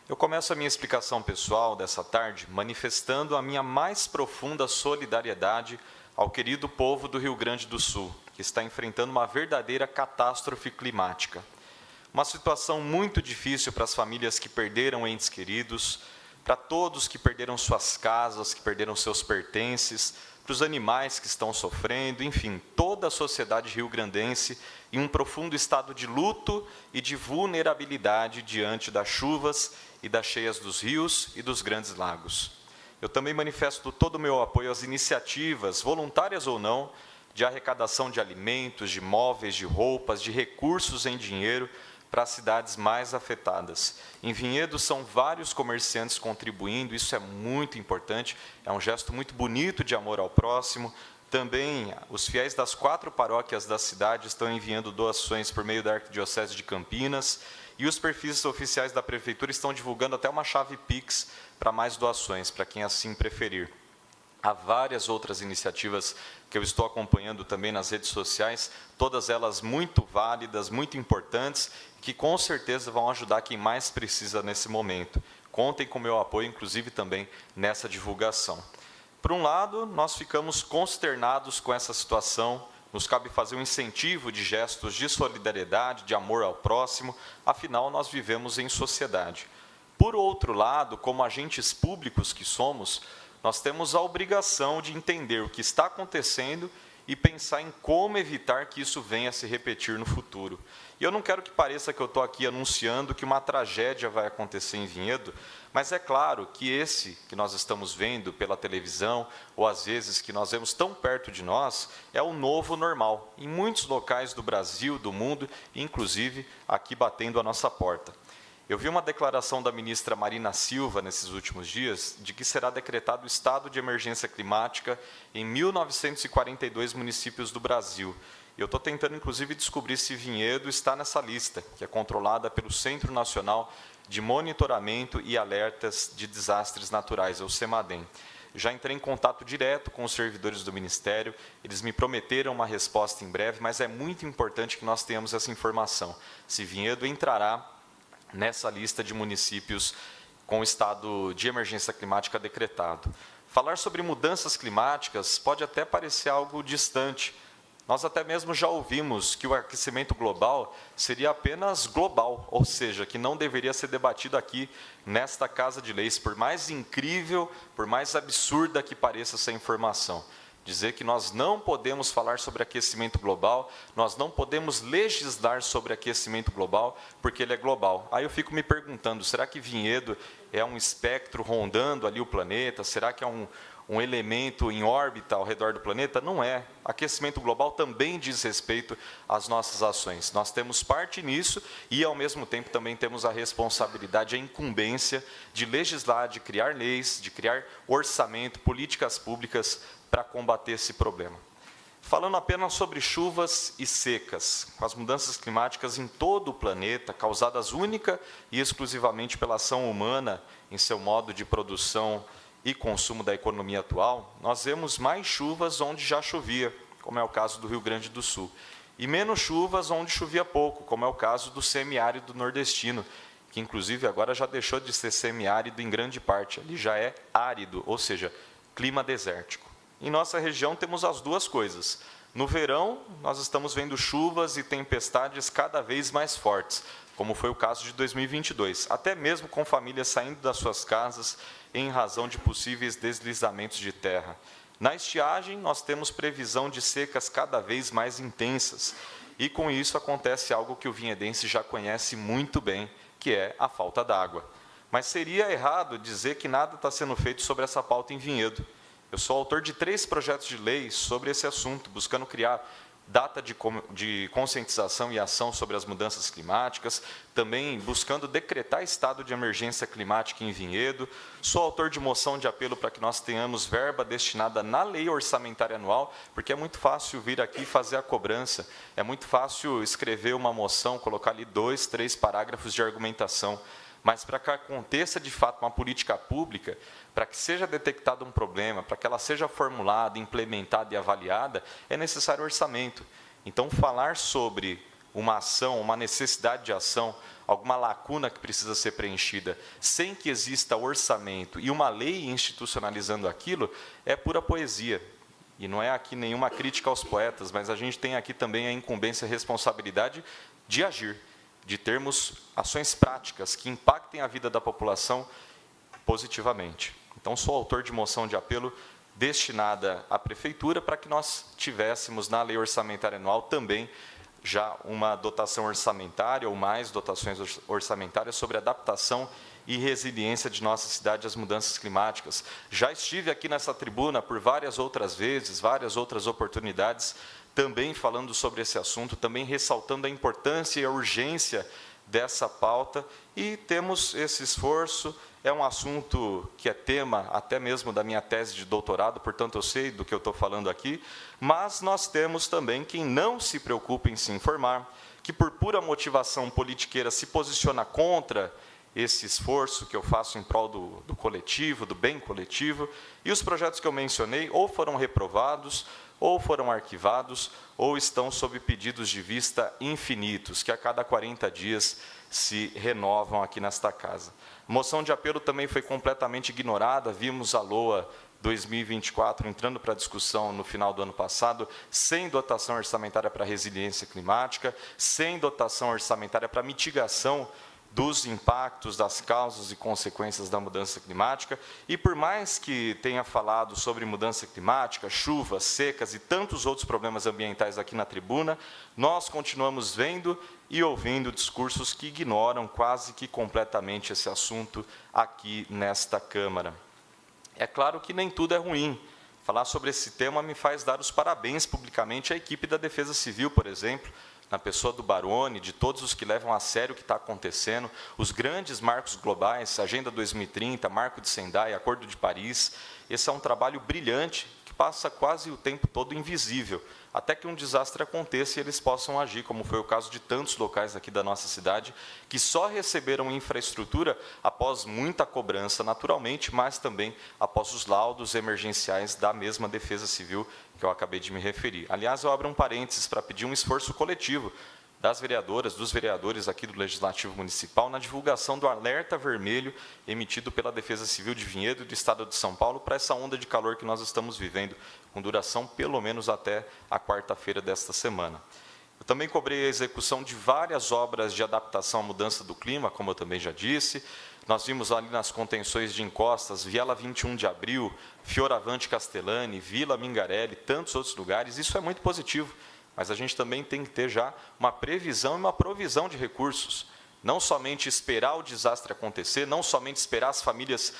Eu começo a minha explicação pessoal dessa tarde manifestando a minha mais profunda solidariedade ao querido povo do Rio Grande do Sul, que está enfrentando uma verdadeira catástrofe climática. Uma situação muito difícil para as famílias que perderam entes queridos, para todos que perderam suas casas, que perderam seus pertences, para os animais que estão sofrendo, enfim, toda a sociedade rio-grandense em um profundo estado de luto e de vulnerabilidade diante das chuvas e das cheias dos rios e dos grandes lagos. Eu também manifesto todo o meu apoio às iniciativas, voluntárias ou não, de arrecadação de alimentos, de móveis, de roupas, de recursos em dinheiro para as cidades mais afetadas. Em Vinhedo são vários comerciantes contribuindo, isso é muito importante, é um gesto muito bonito de amor ao próximo. Também os fiéis das 4 paróquias da cidade estão enviando doações por meio da Arquidiocese de Campinas, e os perfis oficiais da Prefeitura estão divulgando até uma chave Pix para mais doações, para quem assim preferir. Há várias outras iniciativas que eu estou acompanhando também nas redes sociais, todas elas muito válidas, muito importantes, que com certeza vão ajudar quem mais precisa nesse momento. Contem com o meu apoio, inclusive, também nessa divulgação. Por um lado, nós ficamos consternados com essa situação, nos cabe fazer um incentivo de gestos de solidariedade, de amor ao próximo, afinal, nós vivemos em sociedade. Por outro lado, como agentes públicos que somos, nós temos a obrigação de entender o que está acontecendo e pensar em como evitar que isso venha a se repetir no futuro. E eu não quero que pareça que eu estou aqui anunciando que uma tragédia vai acontecer em Vinhedo, mas é claro que esse que nós estamos vendo pela televisão, ou às vezes que nós vemos tão perto de nós, é o novo normal, em muitos locais do Brasil, do mundo, inclusive aqui batendo a nossa porta. Eu vi uma declaração da ministra Marina Silva, nesses últimos dias, de que será decretado o estado de emergência climática em 1942 municípios do Brasil. Eu estou tentando, inclusive, descobrir se Vinhedo está nessa lista, que é controlada pelo Centro Nacional de Monitoramento e Alertas de Desastres Naturais, o CEMADEM. Já entrei em contato direto com os servidores do Ministério, eles me prometeram uma resposta em breve, mas é muito importante que nós tenhamos essa informação, se Vinhedo entrará nessa lista de municípios com estado de emergência climática decretado. Falar sobre mudanças climáticas pode até parecer algo distante. Nós até mesmo já ouvimos que o aquecimento global seria apenas global, ou seja, que não deveria ser debatido aqui nesta Casa de Leis, por mais incrível, por mais absurda que pareça essa informação. Dizer que nós não podemos falar sobre aquecimento global, nós não podemos legislar sobre aquecimento global, porque ele é global. Aí eu fico me perguntando, será que Vinhedo é um espectro rondando ali o planeta? Será que é um elemento em órbita ao redor do planeta? Não é. Aquecimento global também diz respeito às nossas ações. Nós temos parte nisso e, ao mesmo tempo, também temos a responsabilidade, a incumbência de legislar, de criar leis, de criar orçamento, políticas públicas para combater esse problema. Falando apenas sobre chuvas e secas, com as mudanças climáticas em todo o planeta, causadas única e exclusivamente pela ação humana em seu modo de produção e consumo da economia atual, nós vemos mais chuvas onde já chovia, como é o caso do Rio Grande do Sul, e menos chuvas onde chovia pouco, como é o caso do semiárido nordestino, que inclusive agora já deixou de ser semiárido em grande parte, ele já é árido, ou seja, clima desértico. Em nossa região temos as duas coisas. No verão, nós estamos vendo chuvas e tempestades cada vez mais fortes, como foi o caso de 2022, até mesmo com famílias saindo das suas casas em razão de possíveis deslizamentos de terra. Na estiagem, nós temos previsão de secas cada vez mais intensas, e com isso acontece algo que o vinhedense já conhece muito bem, que é a falta d'água. Mas seria errado dizer que nada está sendo feito sobre essa pauta em Vinhedo. Eu sou autor de 3 projetos de lei sobre esse assunto, buscando criar data de conscientização e ação sobre as mudanças climáticas, também buscando decretar estado de emergência climática em Vinhedo. Sou autor de moção de apelo para que nós tenhamos verba destinada na lei orçamentária anual, porque é muito fácil vir aqui e fazer a cobrança, é muito fácil escrever uma moção, colocar ali 2, 3 parágrafos de argumentação, mas para que aconteça de fato uma política pública, para que seja detectado um problema, para que ela seja formulada, implementada e avaliada, é necessário orçamento. Então, falar sobre uma ação, uma necessidade de ação, alguma lacuna que precisa ser preenchida, sem que exista orçamento e uma lei institucionalizando aquilo, é pura poesia. E não é aqui nenhuma crítica aos poetas, mas a gente tem aqui também a incumbência e responsabilidade de agir, de termos ações práticas que impactem a vida da população positivamente. Então, sou autor de moção de apelo destinada à Prefeitura para que nós tivéssemos na Lei Orçamentária Anual também já uma dotação orçamentária ou mais dotações orçamentárias sobre adaptação e resiliência de nossa cidade às mudanças climáticas. Já estive aqui nessa tribuna por várias outras vezes, várias outras oportunidades, também falando sobre esse assunto, também ressaltando a importância e a urgência dessa pauta, e temos esse esforço. É um assunto que é tema até mesmo da minha tese de doutorado, portanto eu sei do que eu estou falando aqui, mas nós temos também quem não se preocupa em se informar, que por pura motivação politiqueira se posiciona contra esse esforço que eu faço em prol do coletivo, do bem coletivo, e os projetos que eu mencionei ou foram reprovados, ou foram arquivados, ou estão sob pedidos de vista infinitos, que a cada 40 dias se renovam aqui nesta casa. Moção de apelo também foi completamente ignorada, vimos a LOA 2024 entrando para discussão no final do ano passado, sem dotação orçamentária para resiliência climática, sem dotação orçamentária para mitigação dos impactos, das causas e consequências da mudança climática, e por mais que tenha falado sobre mudança climática, chuvas, secas e tantos outros problemas ambientais aqui na tribuna, nós continuamos vendo e ouvindo discursos que ignoram quase que completamente esse assunto aqui nesta Câmara. É claro que nem tudo é ruim. Falar sobre esse tema me faz dar os parabéns publicamente à equipe da Defesa Civil, por exemplo, na pessoa do Baroni, de todos os que levam a sério o que está acontecendo, os grandes marcos globais, Agenda 2030, Marco de Sendai, Acordo de Paris. Esse é um trabalho brilhante que passa quase o tempo todo invisível, até que um desastre aconteça e eles possam agir, como foi o caso de tantos locais aqui da nossa cidade, que só receberam infraestrutura após muita cobrança, naturalmente, mas também após os laudos emergenciais da mesma Defesa Civil, que eu acabei de me referir. Aliás, eu abro um parênteses para pedir um esforço coletivo das vereadoras, dos vereadores aqui do Legislativo Municipal, na divulgação do alerta vermelho emitido pela Defesa Civil de Vinhedo e do Estado de São Paulo para essa onda de calor que nós estamos vivendo, com duração pelo menos até a quarta-feira desta semana. Eu também cobrei a execução de várias obras de adaptação à mudança do clima, como eu também já disse. Nós vimos ali nas contenções de encostas, Viela 21 de Abril, Fioravante Castellani, Vila Mingarelli, tantos outros lugares. Isso é muito positivo, mas a gente também tem que ter já uma previsão e uma provisão de recursos. Não somente esperar o desastre acontecer, não somente esperar as famílias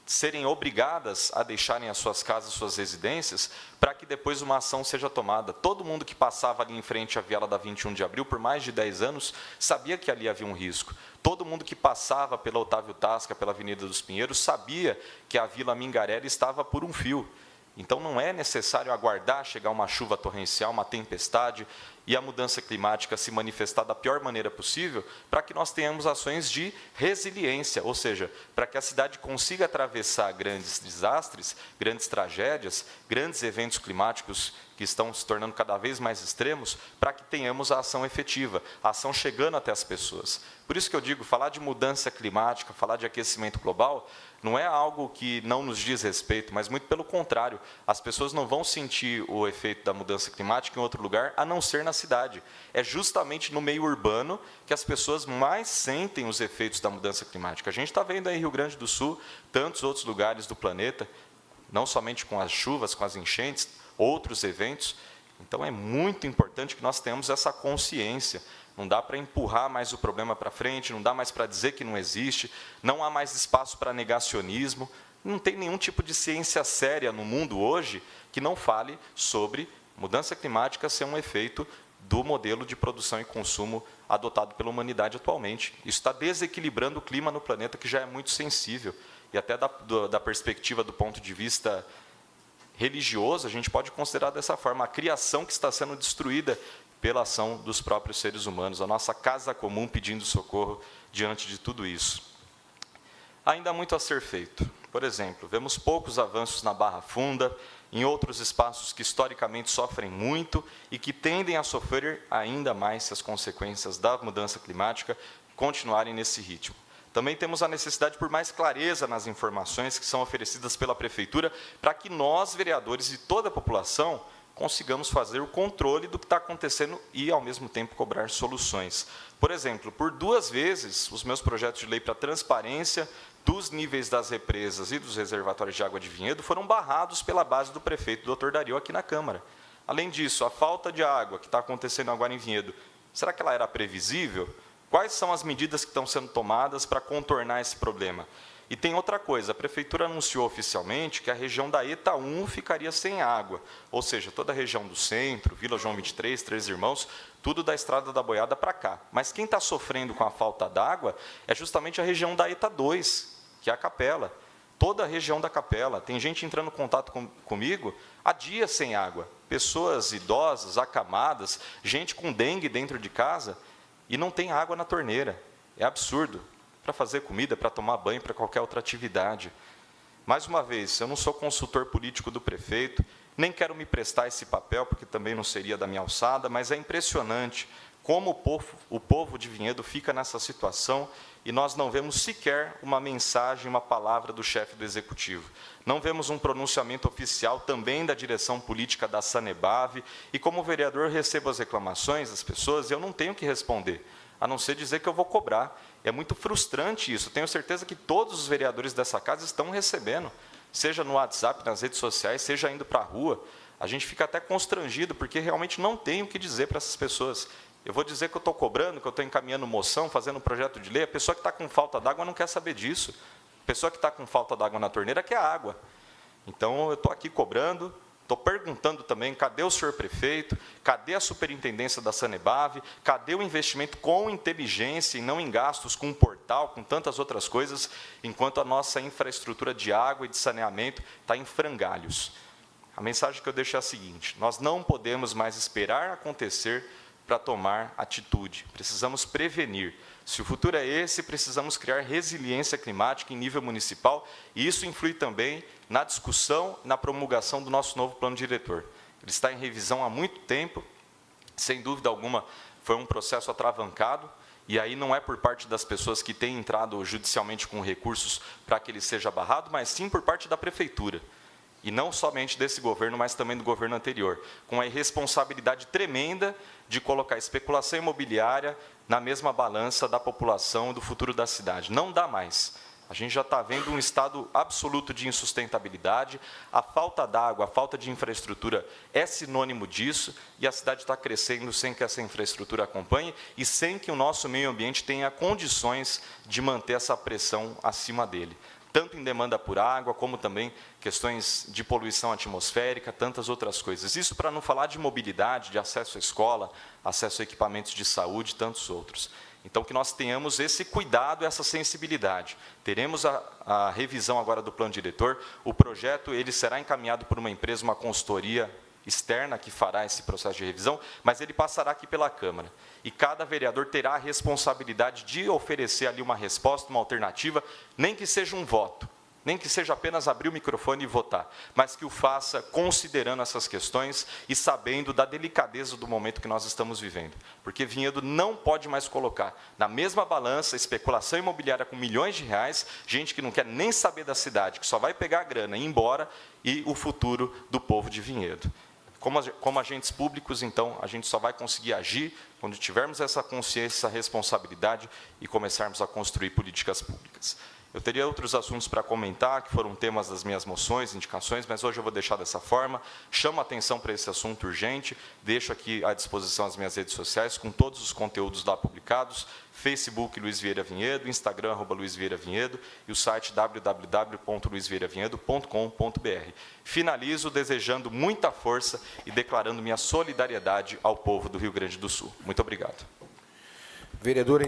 serem obrigadas a deixarem as suas casas, suas residências, para que depois uma ação seja tomada. Todo mundo que passava ali em frente à Viela da 21 de Abril por mais de 10 anos sabia que ali havia um risco. Todo mundo que passava pela Otávio Tasca, pela Avenida dos Pinheiros, sabia que a Vila Mingarelli estava por um fio. Então, não é necessário aguardar chegar uma chuva torrencial, uma tempestade, e a mudança climática se manifestar da pior maneira possível, para que nós tenhamos ações de resiliência, ou seja, para que a cidade consiga atravessar grandes desastres, grandes tragédias, grandes eventos climáticos que estão se tornando cada vez mais extremos, para que tenhamos a ação efetiva, a ação chegando até as pessoas. Por isso que eu digo, falar de mudança climática, falar de aquecimento global, não é algo que não nos diz respeito, mas muito pelo contrário, as pessoas não vão sentir o efeito da mudança climática em outro lugar, a não ser na cidade. É justamente no meio urbano que as pessoas mais sentem os efeitos da mudança climática. A gente está vendo aí em Rio Grande do Sul, tantos outros lugares do planeta, não somente com as chuvas, com as enchentes, outros eventos. Então, é muito importante que nós tenhamos essa consciência. Não dá para empurrar mais o problema para frente, não dá mais para dizer que não existe, não há mais espaço para negacionismo. Não tem nenhum tipo de ciência séria no mundo hoje que não fale sobre mudança climática ser um efeito do modelo de produção e consumo adotado pela humanidade atualmente. Isso está desequilibrando o clima no planeta, que já é muito sensível. E até da perspectiva do ponto de vista religioso, a gente pode considerar dessa forma a criação que está sendo destruída pela ação dos próprios seres humanos, a nossa casa comum pedindo socorro diante de tudo isso. Ainda há muito a ser feito. Por exemplo, vemos poucos avanços na Barra Funda, em outros espaços que historicamente sofrem muito e que tendem a sofrer ainda mais se as consequências da mudança climática continuarem nesse ritmo. Também temos a necessidade por mais clareza nas informações que são oferecidas pela Prefeitura, para que nós, vereadores e toda a população, consigamos fazer o controle do que está acontecendo e, ao mesmo tempo, cobrar soluções. Por exemplo, por 2 vezes, os meus projetos de lei para transparência dos níveis das represas e dos reservatórios de água de Vinhedo foram barrados pela base do prefeito, Dr. Dario, aqui na Câmara. Além disso, a falta de água que está acontecendo agora em Vinhedo, será que ela era previsível? Quais são as medidas que estão sendo tomadas para contornar esse problema? E tem outra coisa, a Prefeitura anunciou oficialmente que a região da ETA 1 ficaria sem água, ou seja, toda a região do centro, Vila João 23, Três Irmãos, tudo da Estrada da Boiada para cá. Mas quem está sofrendo com a falta d'água é justamente a região da ETA 2, que é a Capela. Toda a região da Capela. Tem gente entrando em contato comigo há dias sem água. Pessoas idosas, acamadas, gente com dengue dentro de casa e não tem água na torneira. É absurdo. Para fazer comida, para tomar banho, para qualquer outra atividade. Mais uma vez, eu não sou consultor político do prefeito, nem quero me prestar esse papel, porque também não seria da minha alçada, mas é impressionante como o povo de Vinhedo fica nessa situação e nós não vemos sequer uma mensagem, uma palavra do chefe do Executivo. Não vemos um pronunciamento oficial também da direção política da Sanebave, e como vereador recebo as reclamações das pessoas e eu não tenho que responder, a não ser dizer que eu vou cobrar. É muito frustrante isso. Tenho certeza que todos os vereadores dessa casa estão recebendo, seja no WhatsApp, nas redes sociais, seja indo para a rua. A gente fica até constrangido, porque realmente não tem o que dizer para essas pessoas. Eu vou dizer que eu estou cobrando, que eu estou encaminhando moção, fazendo um projeto de lei, a pessoa que está com falta d'água não quer saber disso. A pessoa que está com falta d'água na torneira quer água. Então, eu estou aqui cobrando. Estou perguntando também, cadê o senhor prefeito, cadê a superintendência da Sanebave, cadê o investimento com inteligência e não em gastos com um portal, com tantas outras coisas, enquanto a nossa infraestrutura de água e de saneamento está em frangalhos. A mensagem que eu deixo é a seguinte: nós não podemos mais esperar acontecer para tomar atitude, precisamos prevenir. Se o futuro é esse, precisamos criar resiliência climática em nível municipal, e isso influi também na discussão, na promulgação do nosso novo plano diretor. Ele está em revisão há muito tempo, sem dúvida alguma, foi um processo atravancado, e aí não é por parte das pessoas que têm entrado judicialmente com recursos para que ele seja barrado, mas sim por parte da Prefeitura. E não somente desse governo, mas também do governo anterior, com a irresponsabilidade tremenda de colocar especulação imobiliária na mesma balança da população e do futuro da cidade. Não dá mais. A gente já está vendo um estado absoluto de insustentabilidade, a falta d'água, a falta de infraestrutura é sinônimo disso, e a cidade está crescendo sem que essa infraestrutura acompanhe e sem que o nosso meio ambiente tenha condições de manter essa pressão acima dele. Tanto em demanda por água, como também questões de poluição atmosférica, tantas outras coisas. Isso para não falar de mobilidade, de acesso à escola, acesso a equipamentos de saúde e tantos outros. Então, que nós tenhamos esse cuidado, essa sensibilidade. Teremos a revisão agora do plano diretor. O projeto ele será encaminhado por uma empresa, uma consultoria externa que fará esse processo de revisão, mas ele passará aqui pela Câmara. E cada vereador terá a responsabilidade de oferecer ali uma resposta, uma alternativa, nem que seja um voto, nem que seja apenas abrir o microfone e votar, mas que o faça considerando essas questões e sabendo da delicadeza do momento que nós estamos vivendo. Porque Vinhedo não pode mais colocar na mesma balança especulação imobiliária com milhões de reais, gente que não quer nem saber da cidade, que só vai pegar a grana e ir embora, e o futuro do povo de Vinhedo. Como agentes públicos, então, a gente só vai conseguir agir quando tivermos essa consciência, essa responsabilidade e começarmos a construir políticas públicas. Eu teria outros assuntos para comentar, que foram temas das minhas moções, indicações, mas hoje eu vou deixar dessa forma. Chamo a atenção para esse assunto urgente, deixo aqui à disposição as minhas redes sociais, com todos os conteúdos lá publicados, Facebook Luiz Vieira Vinhedo, Instagram @Luiz Vieira Vinhedo e o site www.luizvieravinhedo.com.br. Finalizo desejando muita força e declarando minha solidariedade ao povo do Rio Grande do Sul. Muito obrigado. Vereador